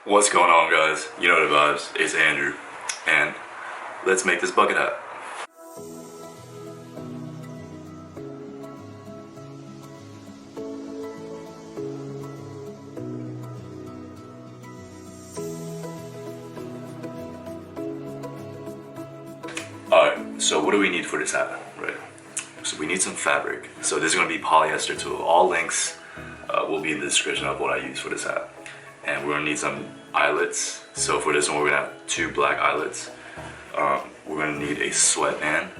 What's going on, guys? You know the vibes. It's Andrew, and let's make this bucket hat. Alright, so what do we need for this hat, right? So we need some fabric. So this is going to be Polyester Twill. All links will be in the description of what I use for this hat. And we're going to need some eyelets. So for this one, we're going to have 2 black eyelets. We're going to need a sweatband.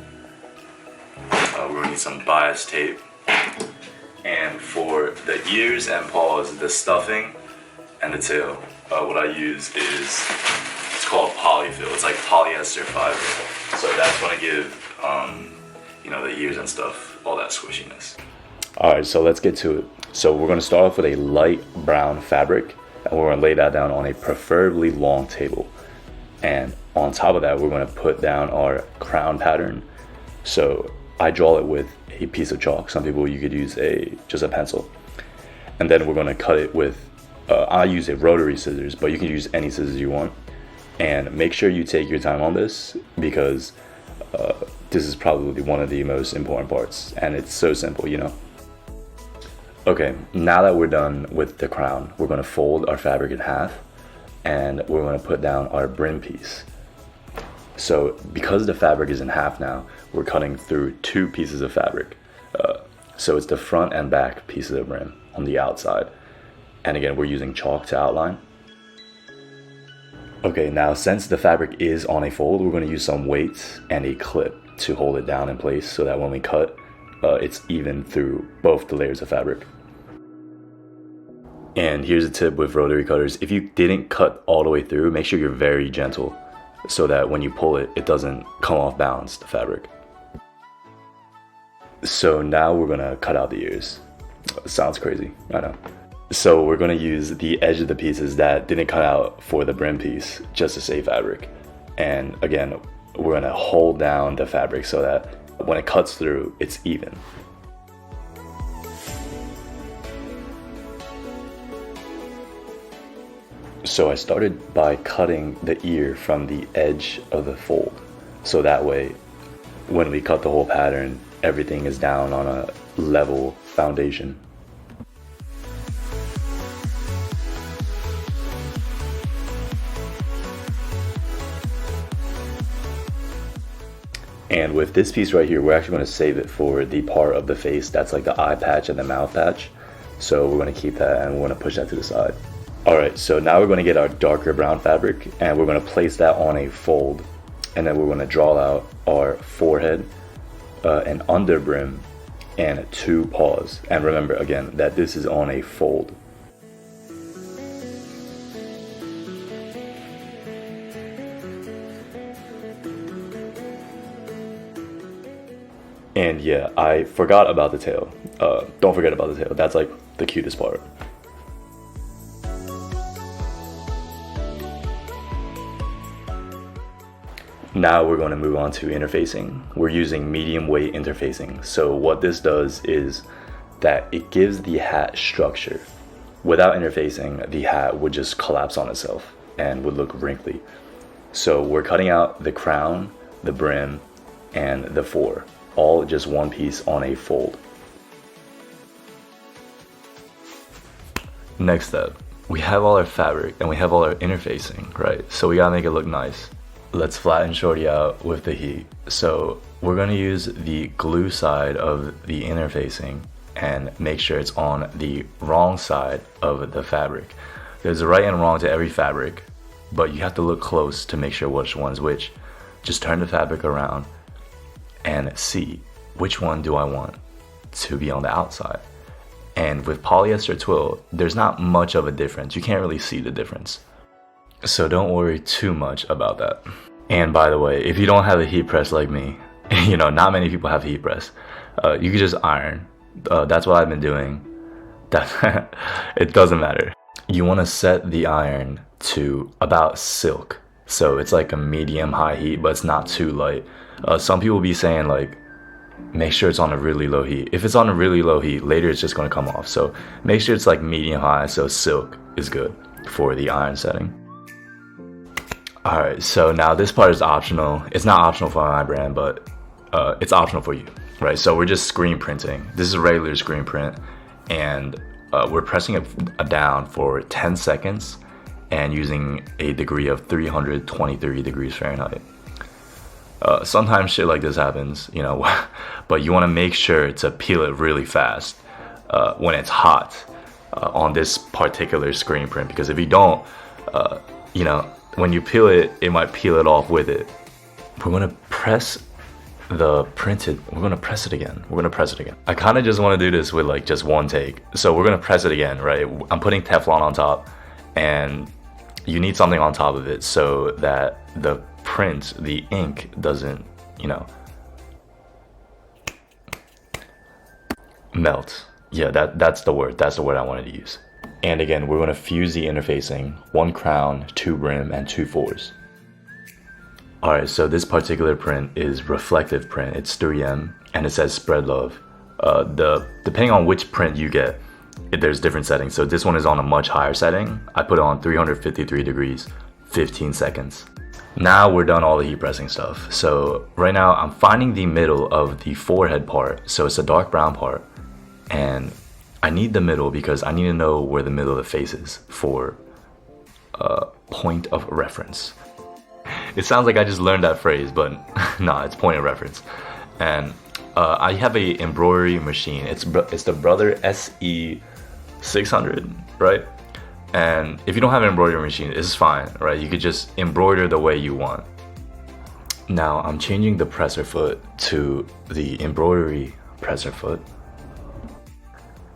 We're going to need some bias tape. And for the ears and paws, the stuffing and the tail, what I use is, it's called polyfill. It's like polyester fiber. So that's going to give, the ears and stuff, all that squishiness. Alright, so let's get to it. So we're going to start off with a light brown fabric, and we're going to lay that down on a preferably long table. And on top of that, we're going to put down our crown pattern. So I draw it with a piece of chalk. Some people, you could use just a pencil. And then we're going to cut it with, I use a rotary scissors, but you can use any scissors you want. And make sure you take your time on this, because this is probably one of the most important parts, and it's so simple, Okay, now that we're done with the crown, we're going to fold our fabric in half, and we're going to put down our brim piece. So because the fabric is in half now, we're cutting through 2 pieces of fabric. So it's the front and back piece of the brim on the outside. And again, we're using chalk to outline. Okay, now since the fabric is on a fold, we're going to use some weights and a clip to hold it down in place so that when we cut, it's even through both the layers of fabric. And here's a tip with rotary cutters: if you didn't cut all the way through, make sure you're very gentle so that when you pull it, it doesn't come off balance, the fabric. So now we're going to cut out the ears. Sounds crazy, I know. So we're going to use the edge of the pieces that didn't cut out for the brim piece just to save fabric. And again, we're going to hold down the fabric so that when it cuts through, it's even. So I started by cutting the ear from the edge of the fold. So that way, when we cut the whole pattern, everything is down on a level foundation. And with this piece right here, we're actually going to save it for the part of the face that's like the eye patch and the mouth patch. So we're going to keep that, and we're going to push that to the side. Alright, so now we're going to get our darker brown fabric, and we're going to place that on a fold. And then we're going to draw out our forehead, an under brim, and 2 paws. And remember again that this is on a fold. And yeah, I forgot about the tail. Don't forget about the tail. That's like the cutest part. Now we're going to move on to interfacing. We're using medium weight interfacing. So what this does is that it gives the hat structure. Without interfacing, the hat would just collapse on itself and would look wrinkly. So we're cutting out the crown, the brim, and the fore, all just one piece on a fold. Next up, we have all our fabric and we have all our interfacing, right? So we gotta make it look nice. Let's flatten shorty out with the heat. So we're gonna use the glue side of the interfacing and make sure it's on the wrong side of the fabric. There's a right and wrong to every fabric, but you have to look close to make sure which one's which. Just turn the fabric around and see which one do I want to be on the outside. And with polyester twill, there's not much of a difference. You can't really see the difference. So don't worry too much about that. And by the way, if you don't have a heat press like me, not many people have a heat press, you can just iron. That's what I've been doing. It doesn't matter. You want to set the iron to about silk. So it's like a medium high heat, but it's not too light. Some people be saying like, make sure it's on a really low heat. If it's on a really low heat, later it's just going to come off. So make sure it's like medium high, so silk is good. for the iron setting. Alright, so now this part is optional. It's not optional for my brand, but it's optional for you, right? So we're just screen printing. This is a regular screen print, and we're pressing it down for 10 seconds and using a degree of 323 degrees Fahrenheit. Sometimes shit like this happens, you know, but you want to make sure to peel it really fast when it's hot on this particular screen print, because if you don't, you know, when you peel it, it might peel it off with it. We're gonna press the printed, we're gonna press it again. I kind of just want to do this with like just one take. So we're gonna press it again, right? I'm putting Teflon on top, and you need something on top of it so that the print, the ink doesn't, you know, melt. Yeah, that's the word I wanted to use. And again, we're going to fuse the interfacing, 1 crown, 2 brim, and 2 fours. Alright, so this particular print is reflective print. It's 3M, and it says spread love. Depending on which print you get, there's different settings. So this one is on a much higher setting. I put it on 353 degrees, 15 seconds. Now we're done all the heat pressing stuff. So right now I'm finding the middle of the forehead part. So it's a dark brown part, and I need the middle because I need to know where the middle of the face is for point of reference. It sounds like I just learned that phrase, but nah, it's point of reference. And I have a embroidery machine. It's the Brother SE600, right? And if you don't have an embroidery machine, it's fine, right? You could just embroider the way you want. Now I'm changing the presser foot to the embroidery presser foot.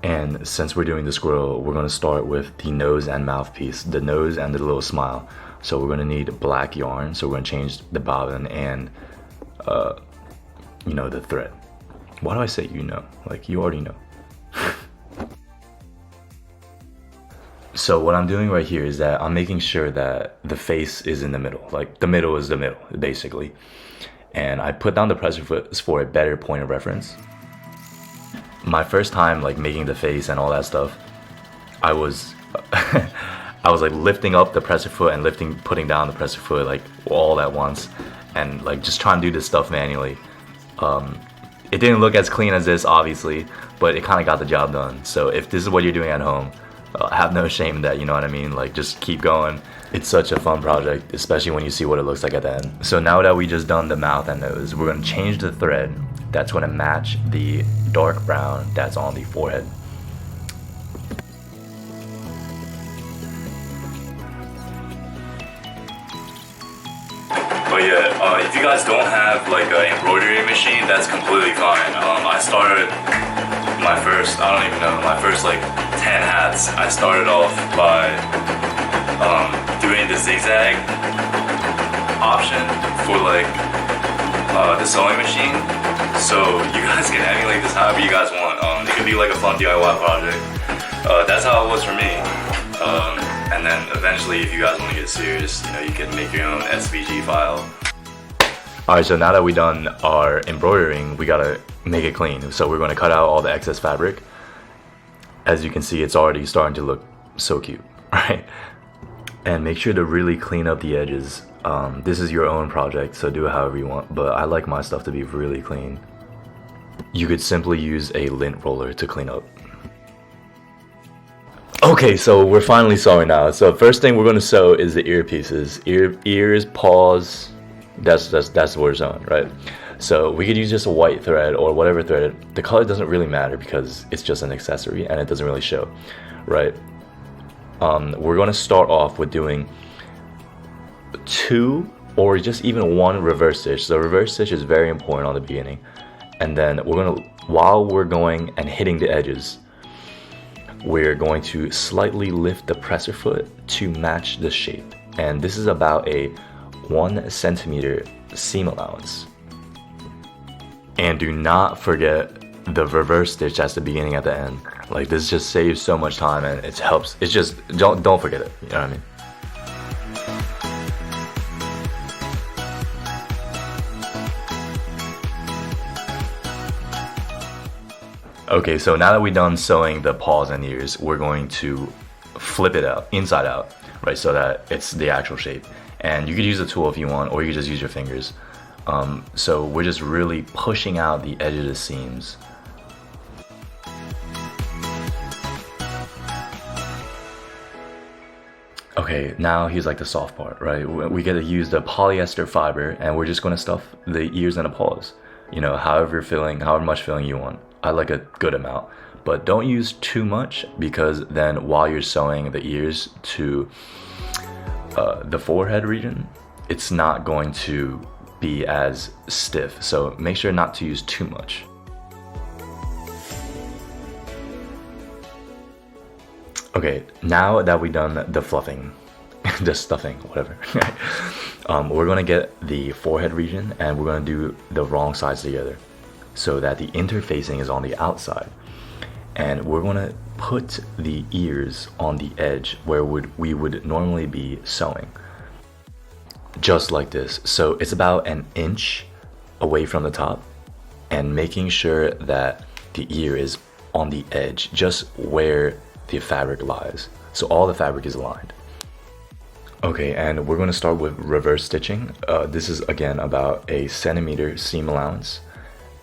And since we're doing the squirrel, we're going to start with the nose and mouth piece, the nose and the little smile. So we're going to need black yarn. So we're going to change the bobbin and, you know, the thread. Why do I say you know? Like, you already know. So what I'm doing right here is that I'm making sure that the face is in the middle. Like, the middle is the middle, basically. And I put down the presser foot for a better point of reference. My first time like making the face and all that stuff, I was I was like lifting up the presser foot and putting down the presser foot like all at once, and like just trying to do this stuff manually. It didn't look as clean as this, obviously, but it kind of got the job done. So if this is what you're doing at home, have no shame in that, you know what I mean? Like, just keep going. It's such a fun project, especially when you see what it looks like at the end. So now that we just done the mouth and nose, we're gonna change the thread that's gonna match the dark brown that's on the forehead. But yeah, if you guys don't have like an embroidery machine, that's completely fine. I started my first like 10 hats. I started off by doing the zigzag option for like the sewing machine. So you guys can emulate this however you guys want. It could be like a fun DIY project. That's how it was for me. And then eventually, if you guys want to get serious, you know, you can make your own SVG file. Alright, so now that we've done our embroidering, we gotta make it clean. So we're gonna cut out all the excess fabric. As you can see, it's already starting to look so cute, right? And make sure to really clean up the edges. This is your own project, so do it however you want, but I like my stuff to be really clean. You could simply use a lint roller to clean up. Okay, so we're finally sewing now. So first thing we're gonna sew is the earpieces. Ears, paws, that's what we're sewing, right? So we could use just a white thread or whatever thread. The color doesn't really matter because it's just an accessory and it doesn't really show, right? We're gonna start off with doing 2 or just even 1 reverse stitch. So reverse stitch is very important on the beginning. And then while we're going and hitting the edges, we're going to slightly lift the presser foot to match the shape. And this is about a 1 centimeter seam allowance. And do not forget the reverse stitch at the beginning at the end. Like, this just saves so much time and it helps. It's just, don't forget it, you know what I mean? Okay, so now that we're done sewing the paws and ears, we're going to flip it out, inside out, right, so that it's the actual shape. And you could use a tool if you want, or you could just use your fingers. So we're just really pushing out the edge of the seams. Okay, now here's like the soft part, right? We get to use the polyester fiber, and we're just gonna stuff the ears and the paws. You know, however much filling you want. I like a good amount, but don't use too much, because then while you're sewing the ears to the forehead region, it's not going to be as stiff. So make sure not to use too much. Okay, now that we've done the fluffing, the stuffing, whatever, we're gonna get the forehead region, and we're gonna do the wrong sides together so that the interfacing is on the outside. And we're gonna put the ears on the edge where we would normally be sewing. Just like this. So it's about an inch away from the top, and making sure that the ear is on the edge, just where the fabric lies. So all the fabric is aligned. Okay, and we're gonna start with reverse stitching. This is again about a centimeter seam allowance.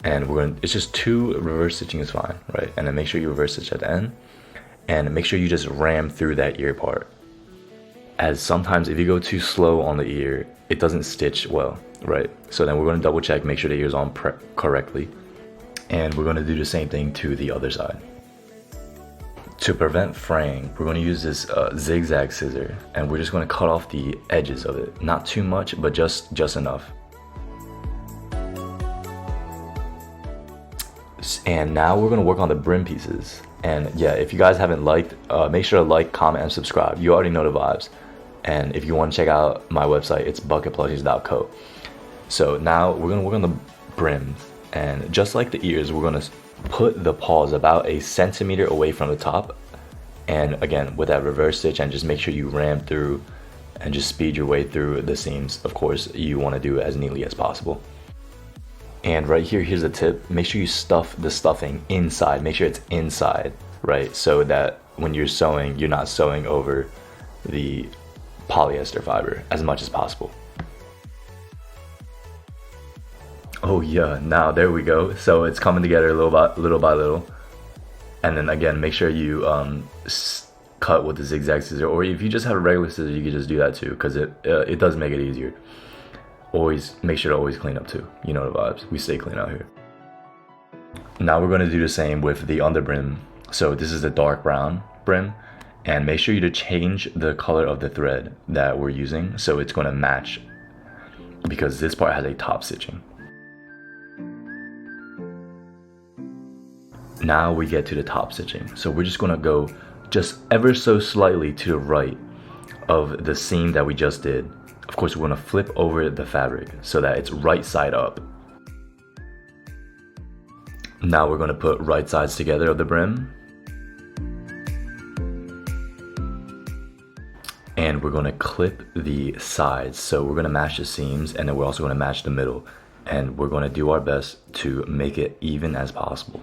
And it's just 2 reverse stitching is fine, right? And then make sure you reverse stitch at the end, and make sure you just ram through that ear part. As sometimes if you go too slow on the ear, it doesn't stitch well, right? So then we're gonna double check, make sure the ear's on correctly. And we're gonna do the same thing to the other side. To prevent fraying, we're gonna use this zigzag scissor, and we're just gonna cut off the edges of it. Not too much, but just enough. And now we're gonna work on the brim pieces. And yeah, if you guys haven't liked, make sure to like, comment, and subscribe. You already know the vibes. And if you want to check out my website, it's bucketplushies.co. So now we're gonna work on the brims, and just like the ears, we're gonna put the paws about a centimeter away from the top. And again, with that reverse stitch, and just make sure you ram through and just speed your way through the seams. Of course, you want to do it as neatly as possible. And right here, here's a tip. Make sure you stuff the stuffing inside. Make sure it's inside, right? So that when you're sewing, you're not sewing over the polyester fiber as much as possible. Oh yeah, now there we go. So it's coming together little by little. And then again, make sure you cut with the zigzag scissor, or if you just have a regular scissor, you can just do that too, because it does make it easier. Always make sure to always clean up too. You know the vibes. We stay clean out here. Now we're going to do the same with the underbrim. So this is the dark brown brim, and make sure you to change the color of the thread that we're using so it's going to match, because this part has a top stitching. Now we get to the top stitching. So we're just going to go just ever so slightly to the right of the seam that we just did. Of course, we're going to flip over the fabric so that it's right side up. Now we're going to put right sides together of the brim. And we're going to clip the sides. So we're going to match the seams, and then we're also going to match the middle. And we're going to do our best to make it even as possible.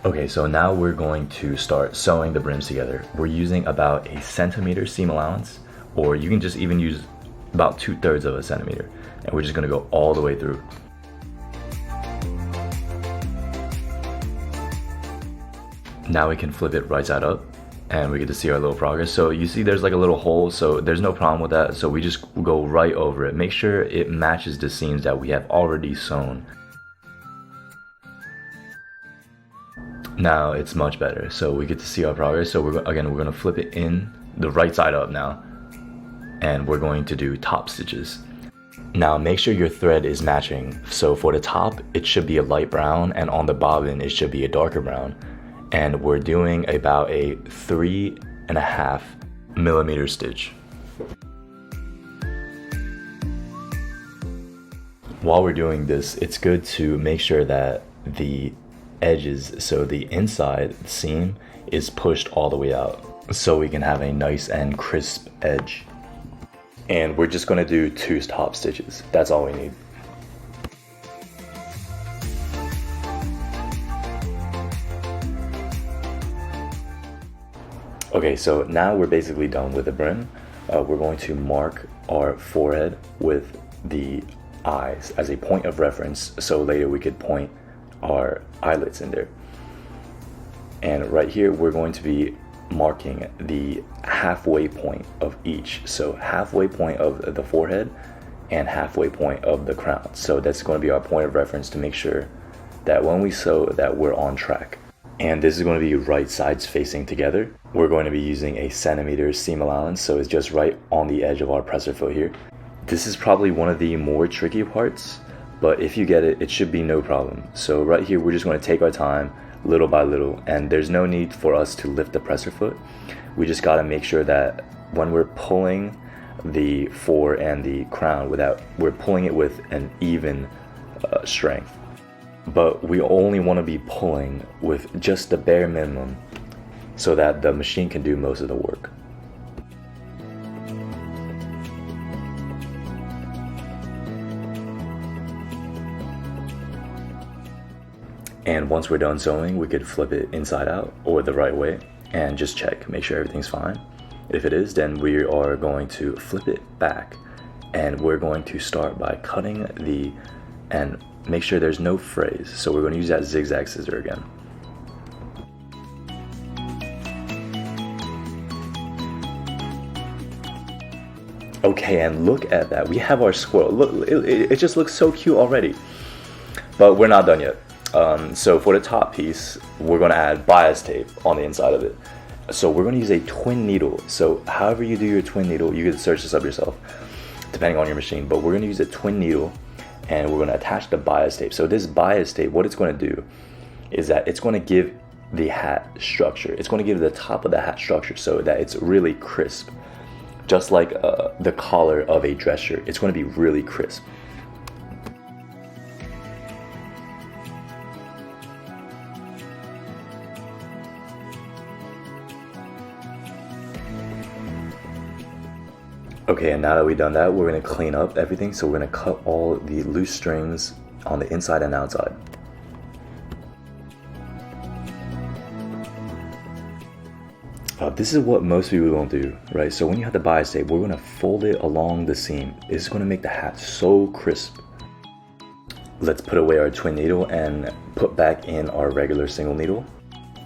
Okay, so now we're going to start sewing the brims together. We're using about a centimeter seam allowance, or you can just even use about 2/3 of a centimeter. And we're just gonna go all the way through. Now we can flip it right side up, and we get to see our little progress. So you see there's like a little hole, so there's no problem with that. So we just go right over it. Make sure it matches the seams that we have already sewn. Now it's much better, so we get to see our progress. So we're gonna flip it in the right side up now, and we're going to do top stitches. Now make sure your thread is matching. So for the top, it should be a light brown, and on the bobbin, it should be a darker brown. And we're doing about a 3.5 millimeter stitch. While we're doing this, it's good to make sure that the edges, so the inside seam, is pushed all the way out so we can have a nice and crisp edge. And we're just going to do 2 top stitches. That's all we need. Okay, so now we're basically done with the brim. We're going to mark our forehead with the eyes as a point of reference, so later we could point our eyelets in there. And right here we're going to be marking the halfway point of each. So halfway point of the forehead and halfway point of the crown. So that's going to be our point of reference to make sure that when we sew that we're on track. And this is going to be right sides facing together. We're going to be using a centimeter seam allowance, so it's just right on the edge of our presser foot here. This is probably one of the more tricky parts, but if you get it, it should be no problem. So right here, we're just going to take our time little by little, and there's no need for us to lift the presser foot. We just got to make sure that when we're pulling the fore and the crown, we're pulling it with an even strength. But we only want to be pulling with just the bare minimum so that the machine can do most of the work. And once we're done sewing, we could flip it inside out or the right way and just check, make sure everything's fine. If it is, then we are going to flip it back, and we're going to start by cutting and make sure there's no frays. So we're going to use that zigzag scissor again. Okay, and look at that. We have our squirrel. Look, it just looks so cute already. But we're not done yet. So for the top piece, we're going to add bias tape on the inside of it. So we're going to use a twin needle. So however you do your twin needle, you can search this up yourself, depending on your machine. But we're going to use a twin needle, and we're going to attach the bias tape. So this bias tape, what it's going to do is that it's going to give the hat structure. It's going to give the top of the hat structure so that it's really crisp. Just like the collar of a dress shirt, it's going to be really crisp. Okay, and now that we've done that, we're going to clean up everything. So we're going to cut all the loose strings on the inside and outside. This is what most people don't do, right? So when you have the bias tape, we're going to fold it along the seam. It's going to make the hat so crisp. Let's put away our twin needle and put back in our regular single needle.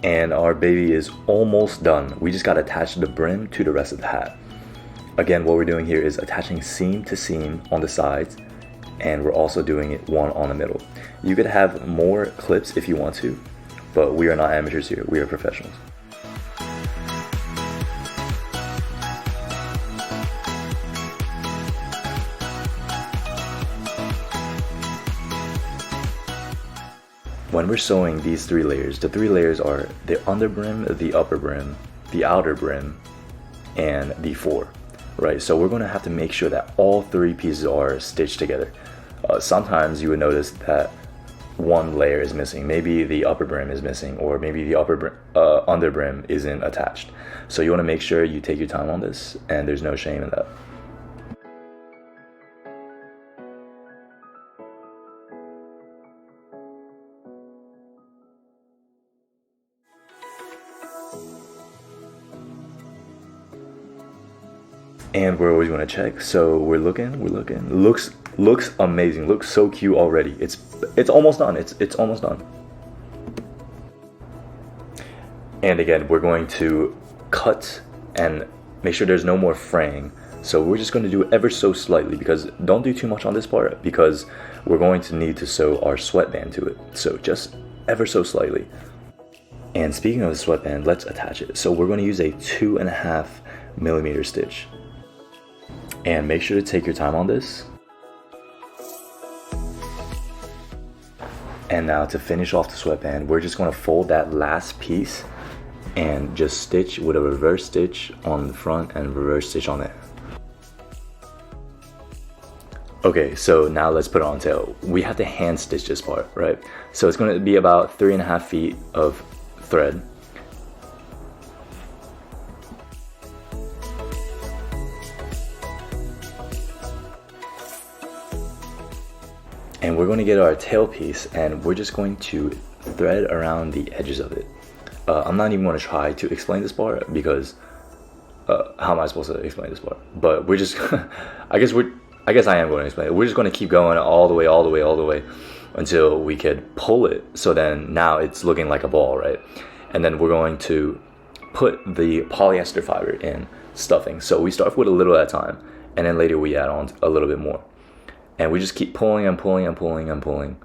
And our baby is almost done. We just got to attach the brim to the rest of the hat. Again, what we're doing here is attaching seam to seam on the sides, and we're also doing it one on the middle. You could have more clips if you want to, but we are not amateurs here, we are professionals. When we're sewing these three layers, the three layers are the under brim, the upper brim, the outer brim, and the fore. Right, so we're going to have to make sure that all three pieces are stitched together. Sometimes you would notice that one layer is missing. Maybe the upper brim is missing, or maybe the under brim isn't attached. So you want to make sure you take your time on this, and there's no shame in that. And we're always going to check. So we're looking. Looks amazing. Looks so cute already. It's almost done. It's almost done. And again, we're going to cut and make sure there's no more fraying. So we're just going to do it ever so slightly, because don't do too much on this part, because we're going to need to sew our sweatband to it. So just ever so slightly. And speaking of the sweatband, let's attach it. So we're going to use a 2.5 millimeter stitch. And make sure to take your time on this. And now to finish off the sweatband, we're just going to fold that last piece and just stitch with a reverse stitch on the front and reverse stitch on it. Okay, so now let's put it on tail. We have to hand stitch this part, right? So it's going to be about 3.5 feet of thread. And we're going to get our tail piece, and we're just going to thread around the edges of it. I'm not even going to try to explain this part because how am I supposed to explain this part? But we're just, I guess I am going to explain it. We're just going to keep going all the way until we could pull it. So then now it's looking like a ball, right? And then we're going to put the polyester fiber in stuffing. So we start with a little at a time, and then later we add on a little bit more. And we just keep pulling and pulling.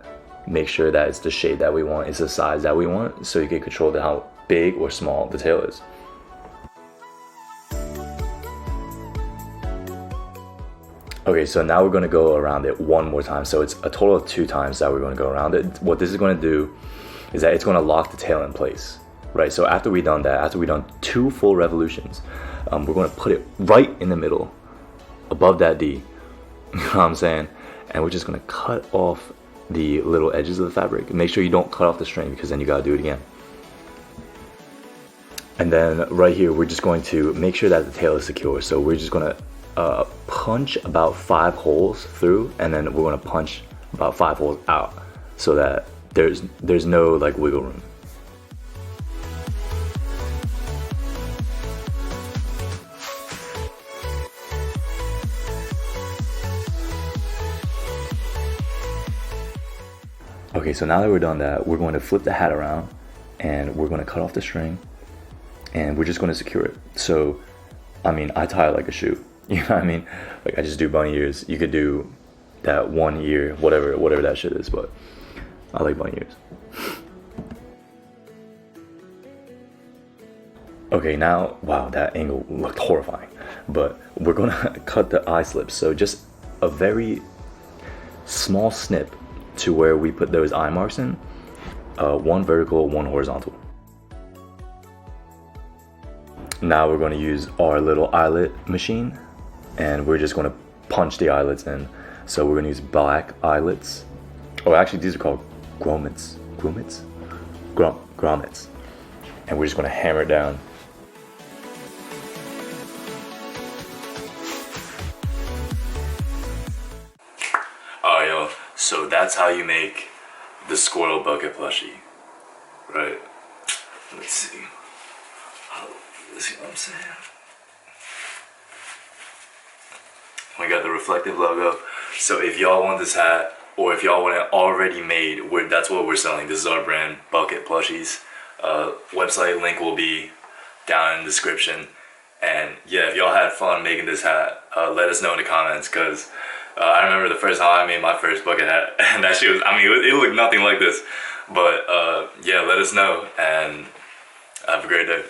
Make sure that it's the shape that we want, it's the size that we want, so you can control how big or small the tail is. Okay, so now we're going to go around it one more time. So it's a total of 2 times that we're going to go around it. What this is going to do is that it's going to lock the tail in place, right? So after we've done that, after we've done 2 full revolutions, we're going to put it right in the middle, above that D. You know what I'm saying? And we're just going to cut off the little edges of the fabric. Make sure you don't cut off the string, because then you got to do it again. And then right here, we're just going to make sure that the tail is secure. So we're just going to punch about 5 holes through, and then we're going to punch about 5 holes out, so that there's no like wiggle room. Okay, so now that we're done that, we're going to flip the hat around, and we're going to cut off the string, and we're just going to secure it. So I mean, I tie it like a shoe. You know what I mean? Like, I just do bunny ears. You could do that 1 ear, whatever that shit is, but I like bunny ears. Okay, now, wow, that angle looked horrifying. But we're gonna cut the eye slips. So just a very small snip to where we put those eye marks in. 1 vertical, 1 horizontal. Now we're going to use our little eyelet machine, and we're just going to punch the eyelets in. So we're going to use black eyelets. Oh, actually, these are called grommets. Grommets. And we're just going to hammer it down. Alright, yo. So that's how you make the squirrel bucket plushie, right? Let's see. See what I'm saying? We got the reflective logo. So if y'all want this hat, or if y'all want it already made, that's what we're selling. This is our brand, Bucket Plushies. Website link will be down in the description. And yeah, if y'all had fun making this hat, let us know in the comments, because I remember the first time I made my first bucket hat, and that shit was, I mean, it looked nothing like this. But yeah, let us know, and have a great day.